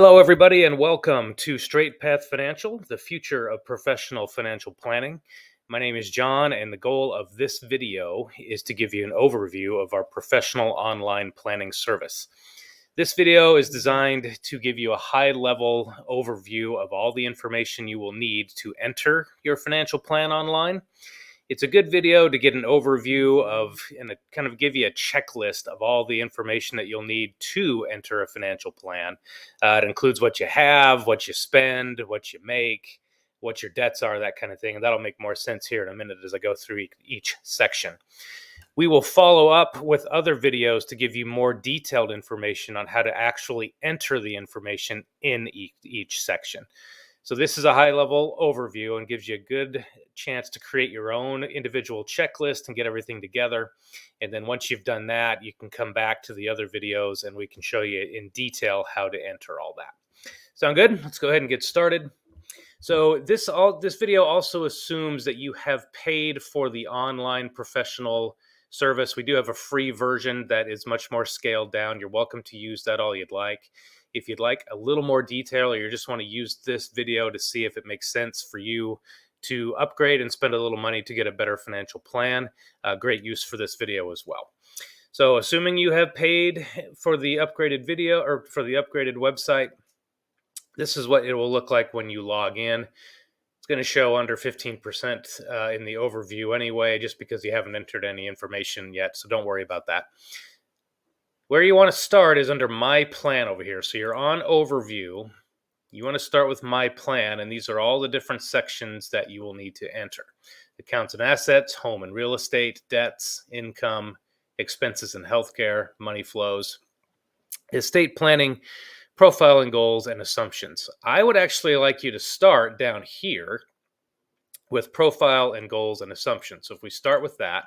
Hello, everybody, and welcome to Straight Path Financial, the future of professional financial planning. My name is John, and the goal of this video is to give you an overview of our professional online planning service. This video is designed to give you a high-level overview of all the information you will need to enter your financial plan online. It's a good video to get an overview of and kind of give you a checklist of all the information that you'll need to enter a financial plan. It includes what you have, what you spend, what you make, what your debts are, that kind of thing. And that'll make more sense here in a minute as I go through each section. We will follow up with other videos to give you more detailed information on how to actually enter the information in each section. So this is a high-level overview and gives you a good chance to create your own individual checklist and get everything together. And then once you've done that, you can come back to the other videos and we can show you in detail how to enter all that. Sound good? Let's go ahead and get started. So this video also assumes that you have paid for the online professional service. We do have a free version that is much more scaled down. You're welcome to use that all you'd like. If you'd like a little more detail, or you just want to use this video to see if it makes sense for you to upgrade and spend a little money to get a better financial plan, great use for this video as well. So assuming you have paid for the upgraded video or for the upgraded website, this is what it will look like when you log in. It's going to show under 15% in the overview anyway, just because you haven't entered any information yet, so don't worry about that. Where you want to start is under My Plan over here. So you're on Overview. You want to start with My Plan, and these are all the different sections that you will need to enter. Accounts and assets, home and real estate, debts, income, expenses and healthcare, money flows, estate planning, profile and goals, and assumptions. I would actually like you to start down here with profile and goals and assumptions. So if we start with that,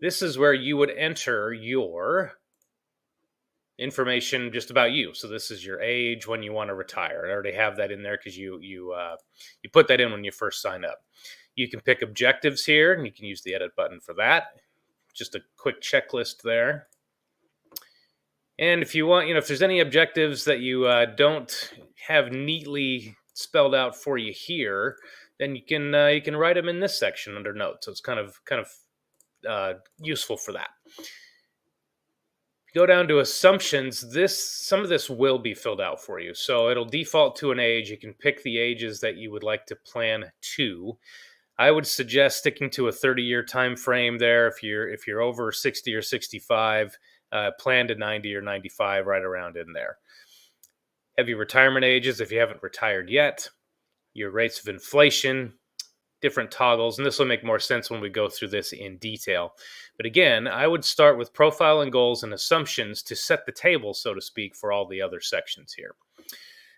this is where you would enter your information just about you. So this is your age, when you want to retire. I already have that in there because you put that in when you first sign up. You can pick objectives here, and you can use the edit button for that. Just a quick checklist there. And if you want, if there's any objectives that you don't have neatly spelled out for you here, then you can write them in this section under notes. So it's kind of useful for that. Go down to assumptions, some of this will be filled out for you. So it'll default to an age. You can pick the ages that you would like to plan to. I would suggest sticking to a 30-year time frame there. If you're over 60 or 65, plan to 90 or 95, right around in there. Have your retirement ages if you haven't retired yet. Your rates of inflation, different toggles, and this will make more sense when we go through this in detail. But again, I would start with profile and goals and assumptions to set the table, so to speak, for all the other sections here.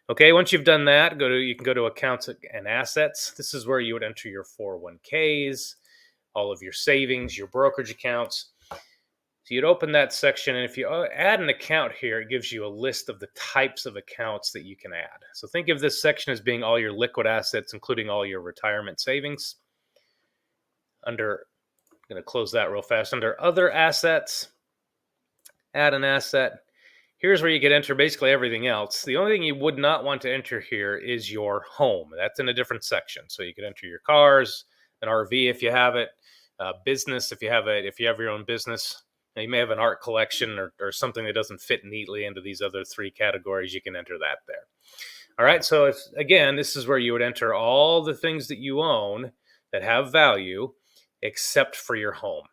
Okay, once you've done that, you can go to accounts and assets. This is where you would enter your 401ks, all of your savings, your brokerage accounts. So you'd open that section, and if you add an account here, it gives you a list of the types of accounts that you can add. So think of this section as being all your liquid assets, including all your retirement savings. I'm going to close that real fast. Under other assets, add an asset. Here's where you can enter basically everything else. The only thing you would not want to enter here is your home. That's in a different section. So you can enter your cars, an RV if you have it, business if you have your own business. Now, you may have an art collection or something that doesn't fit neatly into these other three categories. You can enter that there. All right, so again, this is where you would enter all the things that you own that have value except for your home.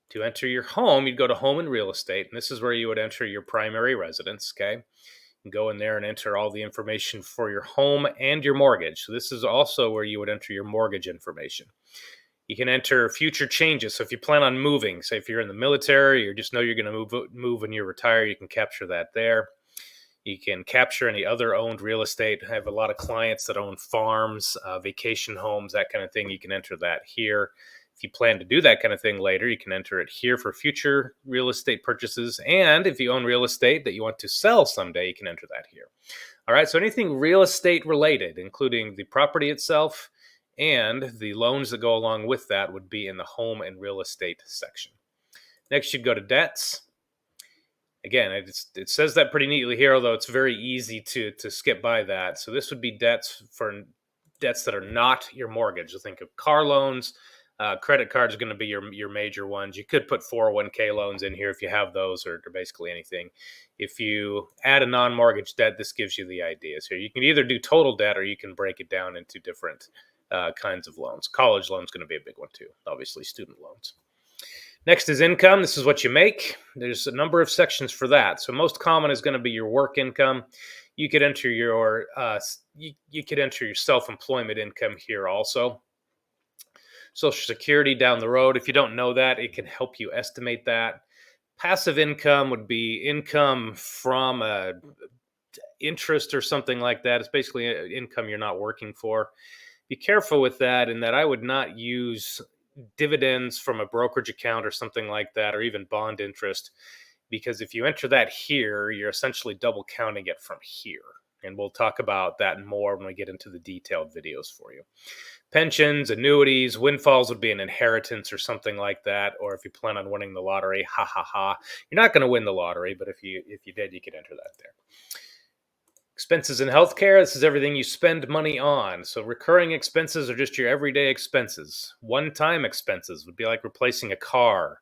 To enter your home, you'd go to home and real estate, and this is where you would enter your primary residence, okay? You go in there and enter all the information for your home and your mortgage. So this is also where you would enter your mortgage information. You can enter future changes. So if you plan on moving, say if you're in the military or just know you're going to move when you retire, you can capture that there. You can capture any other owned real estate. I have a lot of clients that own farms, vacation homes, that kind of thing. You can enter that here. If you plan to do that kind of thing later, you can enter it here for future real estate purchases. And if you own real estate that you want to sell someday, you can enter that here. All right, so anything real estate related, including the property itself and the loans that go along with that, would be in the home and real estate section. Next, you'd go to debts. Again, it says that pretty neatly here, although it's very easy to skip by that. So this would be debts that are not your mortgage. So think of car loans. Credit cards are going to be your major ones. You could put 401k loans in here if you have those, or basically anything. If you add a non-mortgage debt, this gives you the idea. So you can either do total debt, or you can break it down into different kinds of loans. College loans going to be a big one too. Obviously, student loans. Next is income. This is what you make. There's a number of sections for that. So most common is going to be your work income. You could enter your you could enter your self-employment income here also. Social Security down the road. If you don't know that, it can help you estimate that. Passive income would be income from interest or something like that. It's basically income you're not working for. Be careful with that, in that I would not use dividends from a brokerage account or something like that, or even bond interest, because if you enter that here, you're essentially double counting it from here. And we'll talk about that more when we get into the detailed videos for you. Pensions, annuities, windfalls would be an inheritance or something like that. Or if you plan on winning the lottery, ha ha ha. You're not going to win the lottery, but if you did, you could enter that there. Expenses in healthcare, this is everything you spend money on. So recurring expenses are just your everyday expenses. One-time expenses would be like replacing a car.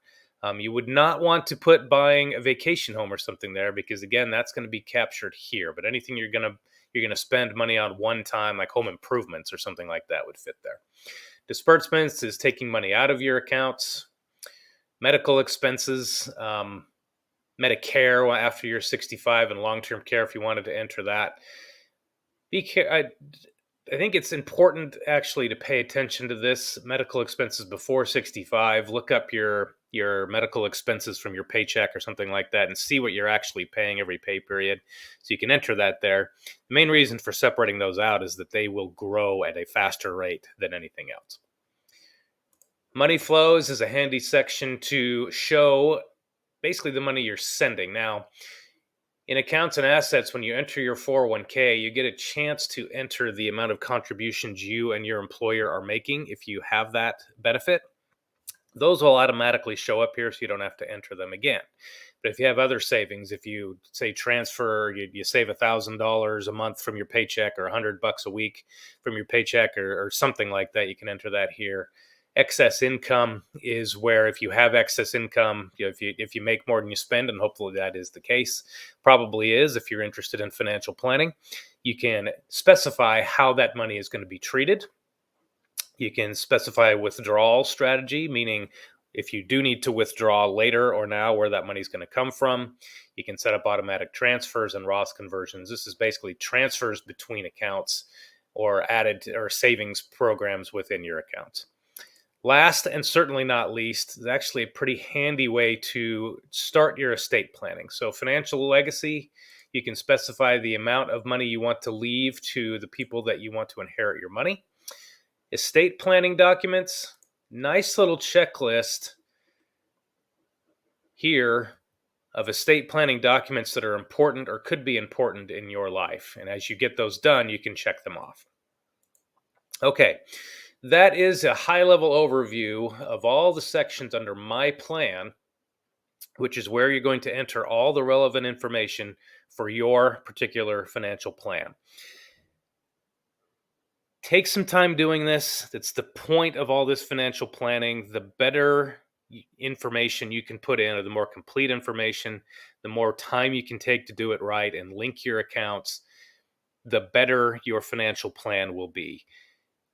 You would not want to put buying a vacation home or something there, because again, that's going to be captured here. But anything you're going to spend money on one time, like home improvements or something like that, would fit there. Disbursements is taking money out of your accounts. Medical expenses, Medicare after you're 65, and long-term care if you wanted to enter that. I think it's important actually to pay attention to this. Medical expenses before 65. Look up your medical expenses from your paycheck or something like that, and see what you're actually paying every pay period, so you can enter that there. The main reason for separating those out is that they will grow at a faster rate than anything else. Money flows is a handy section to show basically the money you're sending. Now, in accounts and assets, when you enter your 401k, you get a chance to enter the amount of contributions you and your employer are making if you have that benefit. Those will automatically show up here, so you don't have to enter them again. But if you have other savings, if you say transfer, you save $1,000 a month from your paycheck, or $100 a week from your paycheck, or something like that, you can enter that here. Excess income is where, if you have excess income, if you make more than you spend, and hopefully that is the case, probably is if you're interested in financial planning, you can specify how that money is going to be treated. You can specify a withdrawal strategy, meaning if you do need to withdraw later or now, where that money is going to come from. You can set up automatic transfers and Roth conversions. This is basically transfers between accounts, or added or savings programs within your accounts. Last, and certainly not least, is actually a pretty handy way to start your estate planning. So financial legacy, you can specify the amount of money you want to leave to the people that you want to inherit your money. Estate planning documents, nice little checklist here of estate planning documents that are important or could be important in your life. And as you get those done, you can check them off. Okay. That is a high-level overview of all the sections under My Plan, which is where you're going to enter all the relevant information for your particular financial plan. Take some time doing this. That's the point of all this financial planning. The better information you can put in, or the more complete information, the more time you can take to do it right and link your accounts, the better your financial plan will be.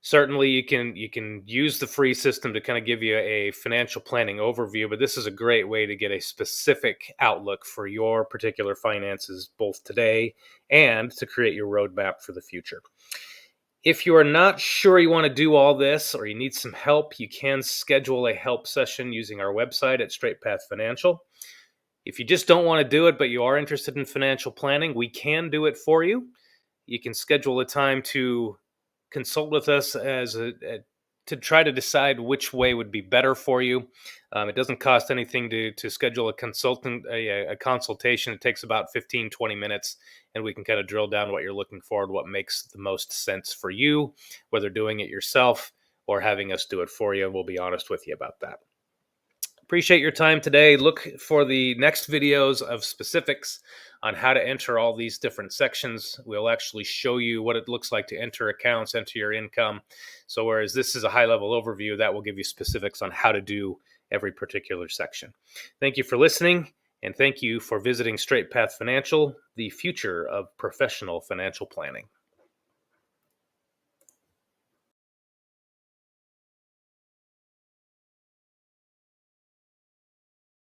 Certainly, you can use the free system to kind of give you a financial planning overview, but this is a great way to get a specific outlook for your particular finances, both today and to create your roadmap for the future. If you are not sure you want to do all this, or you need some help, you can schedule a help session using our website at Straight Path Financial. If you just don't want to do it, but you are interested in financial planning, we can do it for you. You can schedule a time to consult with us to try to decide which way would be better for you. It doesn't cost anything to schedule a consultation. It takes about 15-20 minutes, and we can kind of drill down what you're looking for and what makes the most sense for you, whether doing it yourself or having us do it for you. And we'll be honest with you about that. Appreciate your time today. Look for the next videos of specifics on how to enter all these different sections. We'll actually show you what it looks like to enter accounts, enter your income. So whereas this is a high-level overview, that will give you specifics on how to do every particular section. Thank you for listening, and thank you for visiting Straight Path Financial, the future of professional financial planning.